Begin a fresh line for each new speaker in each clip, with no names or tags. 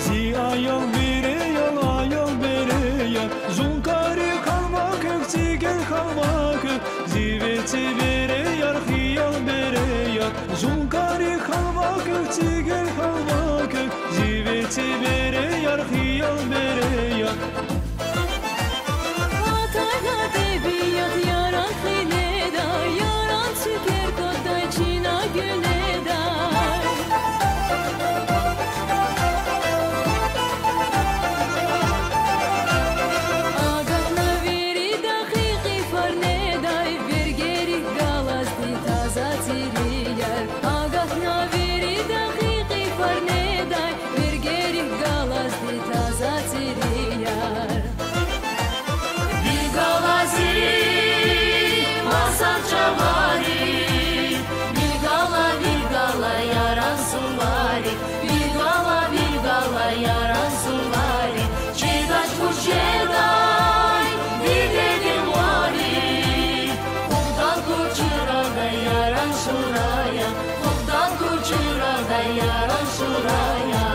Ziyayal bireyal ayal bereya Zunkari kalmak eksigel kalmak Ziveti bereyar hiyal bereya Zunkari kalmak eksigel kalmak Ziveti bereyar hiyal bereya
Atayla debiyat yaran hileda Yaran tüker kodday çina güneda Yaran suvari, çiğdaş kuşeday, gidelim vali. Kuldan kuçurada yaran şuraya, kuldan kuçurada yaran şuraya.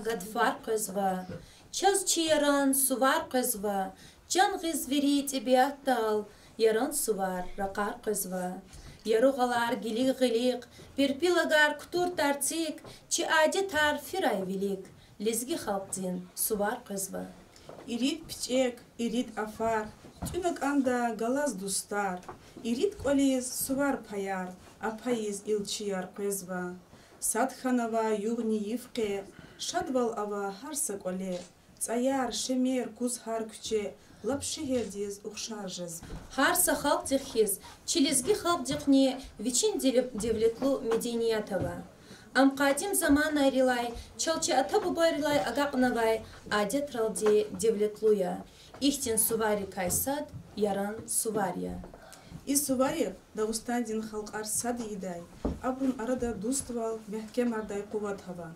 Gadfar qızva, çaz çi yaran suvar qızva, can gizviri tibiyat dal, yaran suvar raqar qızva. Yaruğalar gilik gilik, bir pilagar kutur tartsik, çi adi tar firay vilik, lizgi halktin suvar qızva.
İrit piçek, irit afar, tünük anda galaz dustar, irit koliz suvar payar, apayiz ilçiyar qızva. Sadxanava yuğni yifqe, Şadval ava harsa kole, tsayar, şemer, kuz har küçe, лапшигердиз ухшар жезб.
Харса халк дихиз, чилизги халк дихни вичин девлетлу медениятова. Ам кадим замана рилай, чалчи атабу барилай агакнавай, адет ралди девлетлуя. Ихтин сувари кайсад, яран сувария.
И сувари да устадин халк арсад идай, абун арада дуствал мягке мардай куватхава.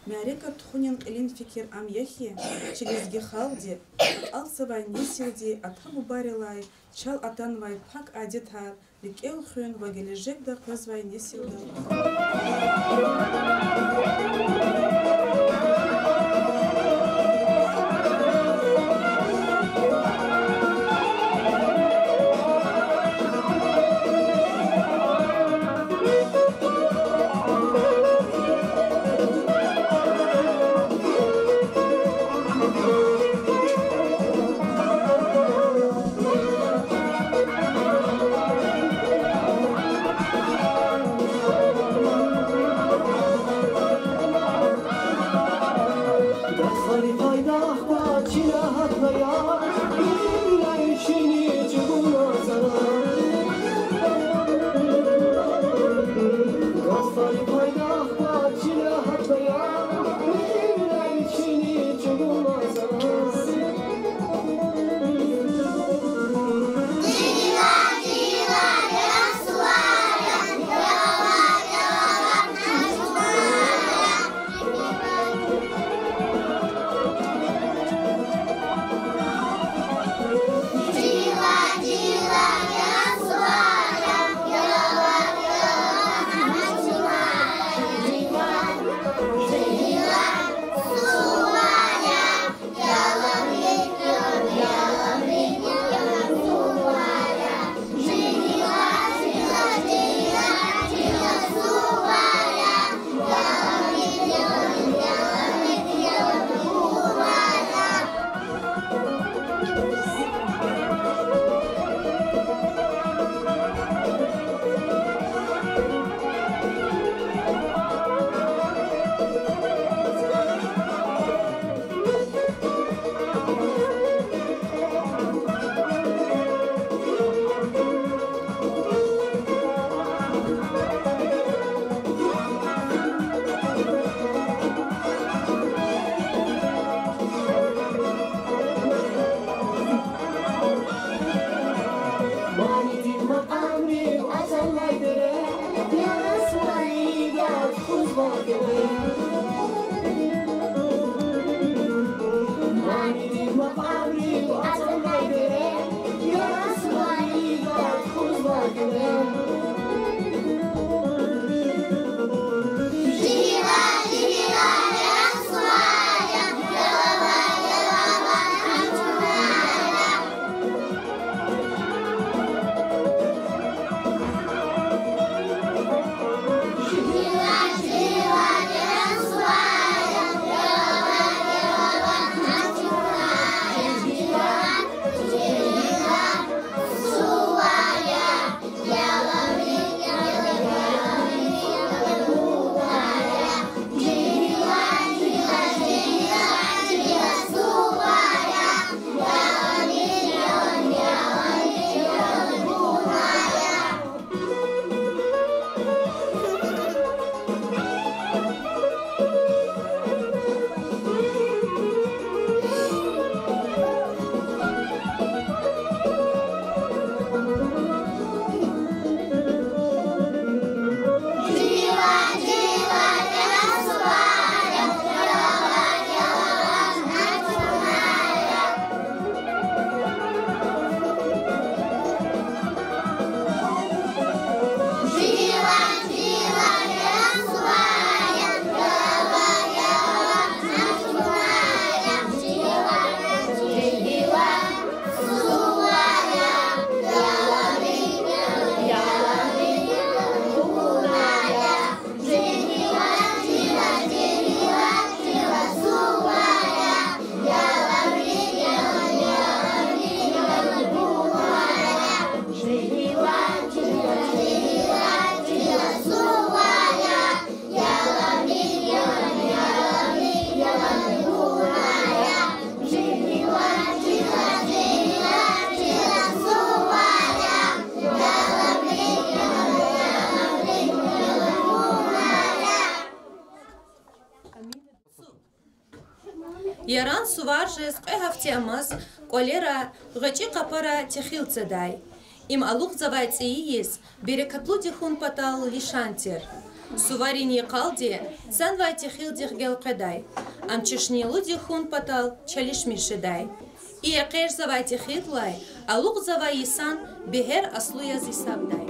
Мярека тхунин илин фикир ам яхи, чилизги халди, алсавай несилди, атабу барилай, чал атанвай пак адетар, ликел хюн вагележек да квазвай несилда.
Яран суваржес қой хафтиамаз колера ғачи қапара техилцадай. Им алуқ завайцеиес берекатлу дихун патал лишантер. Суварини қалде цанвай техилдих гелқедай. Амчишнилу дихун патал чалишмишедай. И эқеш завай техитлай алуқ завайисан бехер аслу язисабдай.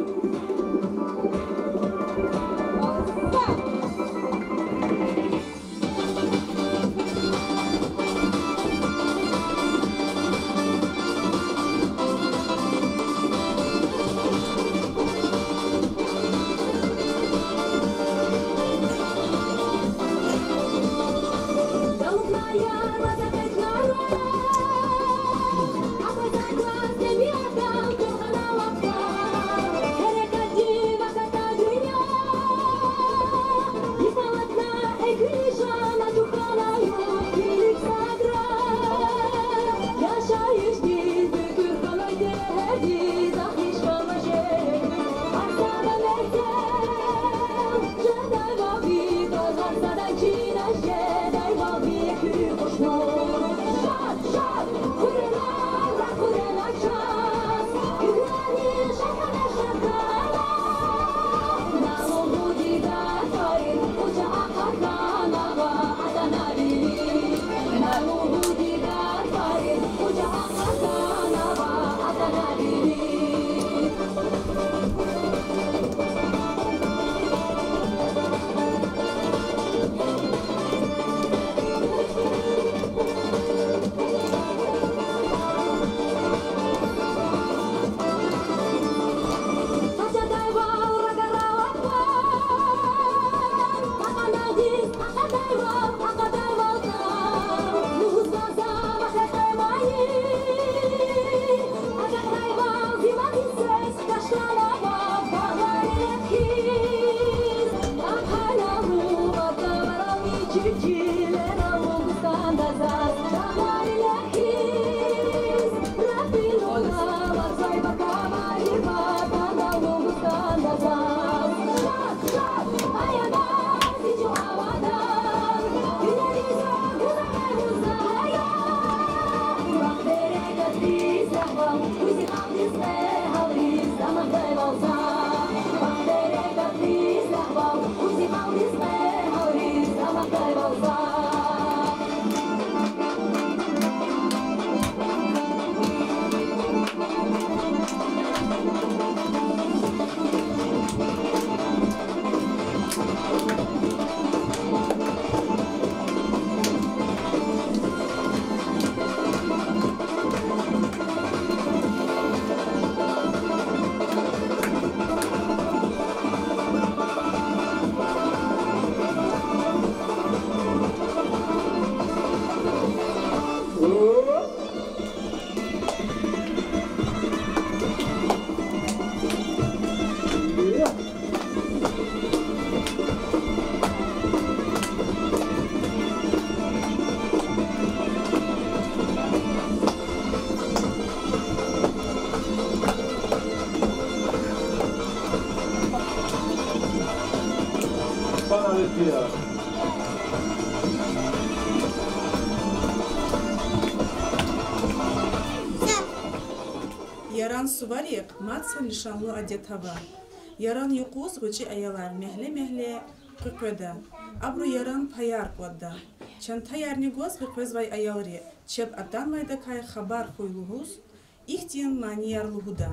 Яран сувариq матса нишанлу адетава. Яран юқуз ғучи аялар мехле қиқведа. Абру яран паяр қвадда. Чанта ярни гоз қиқвезвай аялри. Чеб атан майдакай хабар хуйлугуз. Ихтин манияр лугуда.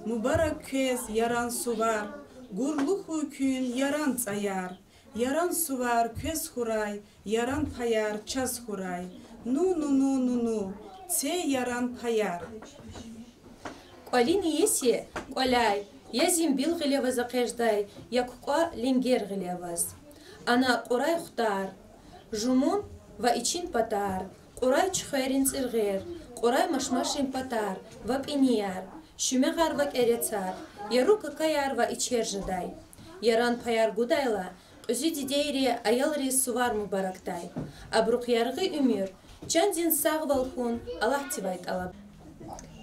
Мубарак кез яран сувар. Гурлуху күн яран цаяр. Яран сувар кез хурай. Яран паяр час хурай. Ну. Це яран паяр.
Колини еси, коляй, я зимбил гилева закеждай, як ко лингер гилеваз. Ана курай хутар, жумун ва ичин патар, курай чхерин циргер, курай машмашин патар, ва пинияр, шумегар ва керецар, яру какаяр ва ичержадай. Яран паяр гудайла, узи дидейри аялри сувар мубарактай. Абрук яргы умир, чандин сагвалхун, Аллах тибайт алаб.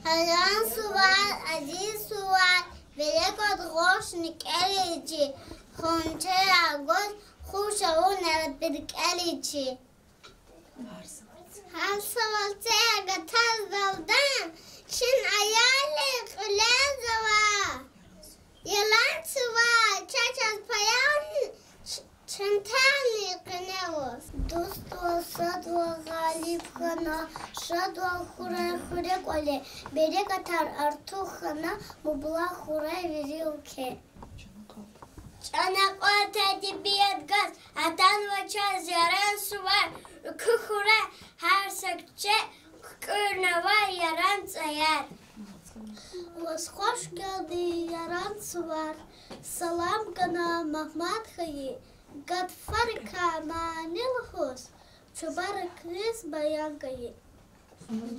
Яран сувар, один сувар, великот гошник эличи, хончера год, хуша унер бирк эличи. Her sabah gatar daldan, Çin ayarlı kulağız var. Yalan sıva, çaçaz payan, çentani kınavuz. Dost ol, sad ol, galip kana, şad ol, hure kole. Bere gatar artık kana, mubla hure veriyor ki. Çanak edebiyat gaz, atan ve çaz yaran su var. Kukure her sekçe, kükürne var yaran sayar. Hoş geldi yaran su var. Salam kana Mahmad Hayı. Gadfar kamanil hus. Çubar kriz bayan kayı.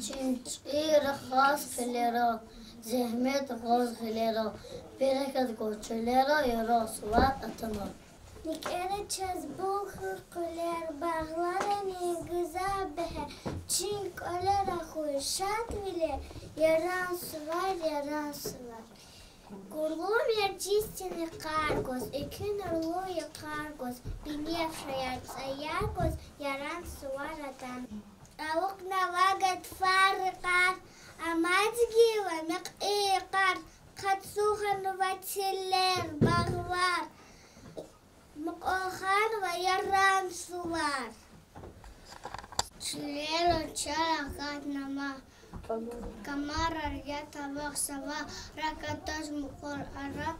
Çinçir khas filero. Zahmet gaz filero. Bereket koçlero yara su var atama. Nikere çazbul hırkuler bağlarını güzel behe. Çin kolera kuşat bile yaran sular. Гурлом ярчистины каргос, экин орлуя каргос, биневшая цаяргос, яран суаратан. Аук навагат фаркар, амадгива мек экар, катсухан ватилер багвар, мокохан ва яран суар. Члеро чарахат нама. Камара рята вахсава ракатаж мукор ара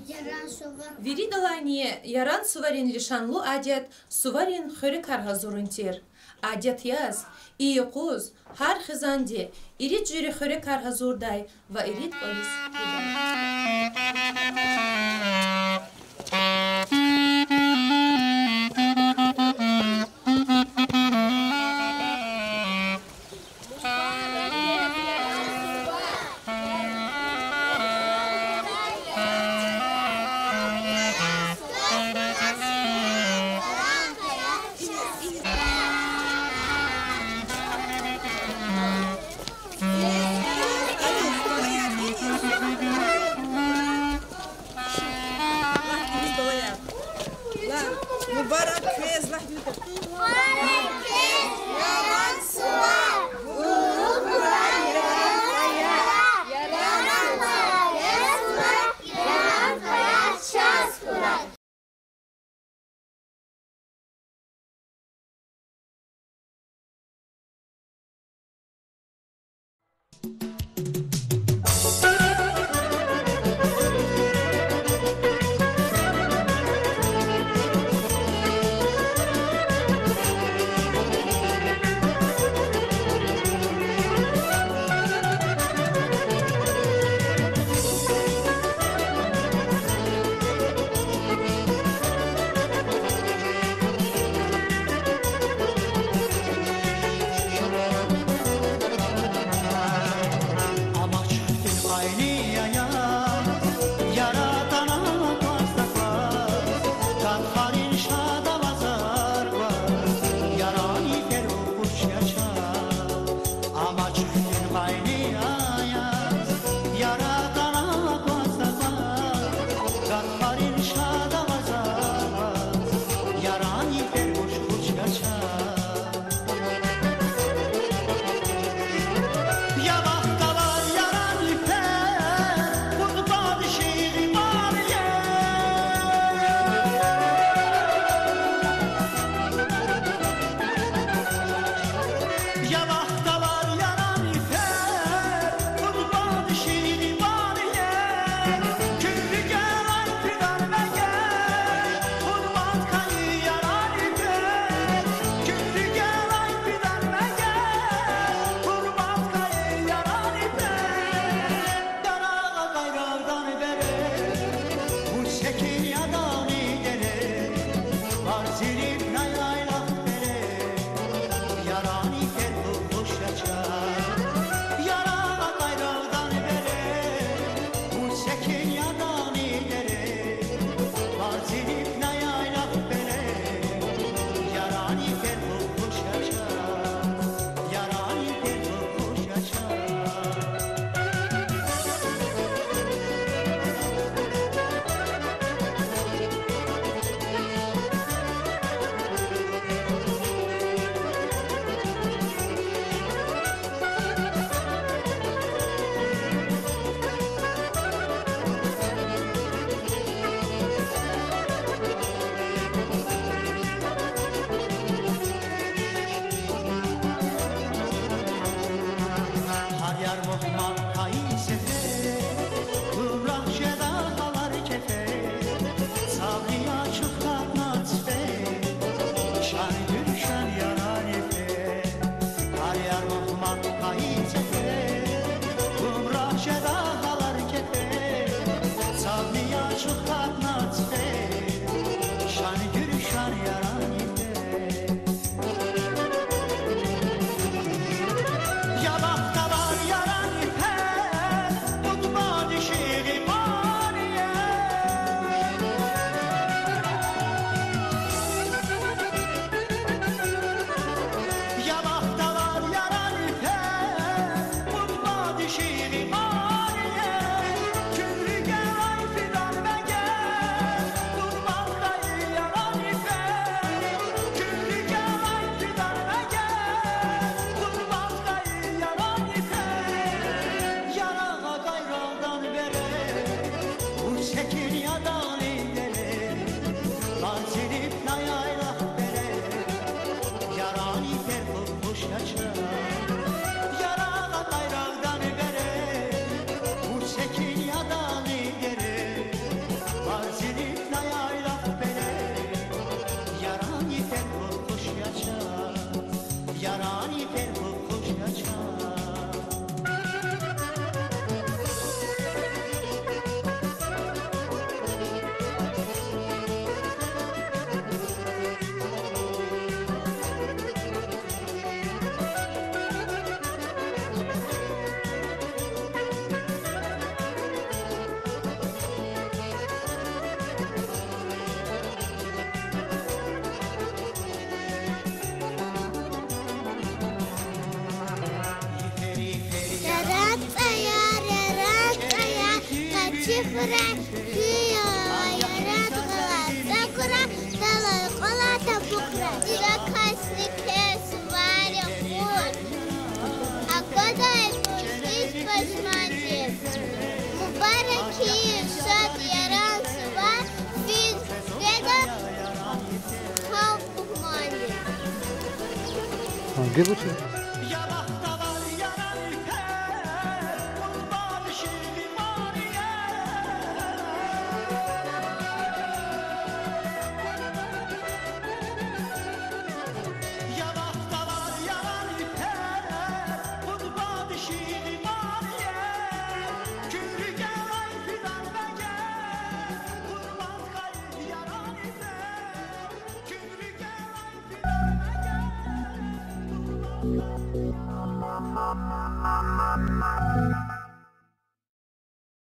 яран сувар.
Виридалание яран суварин лишанлу адет суварин хöre кархазурунтир. Адет яз, иекуз, har xizandi, irit jüri хöre karhazurday va irit polis.
Где лучше?
Mama.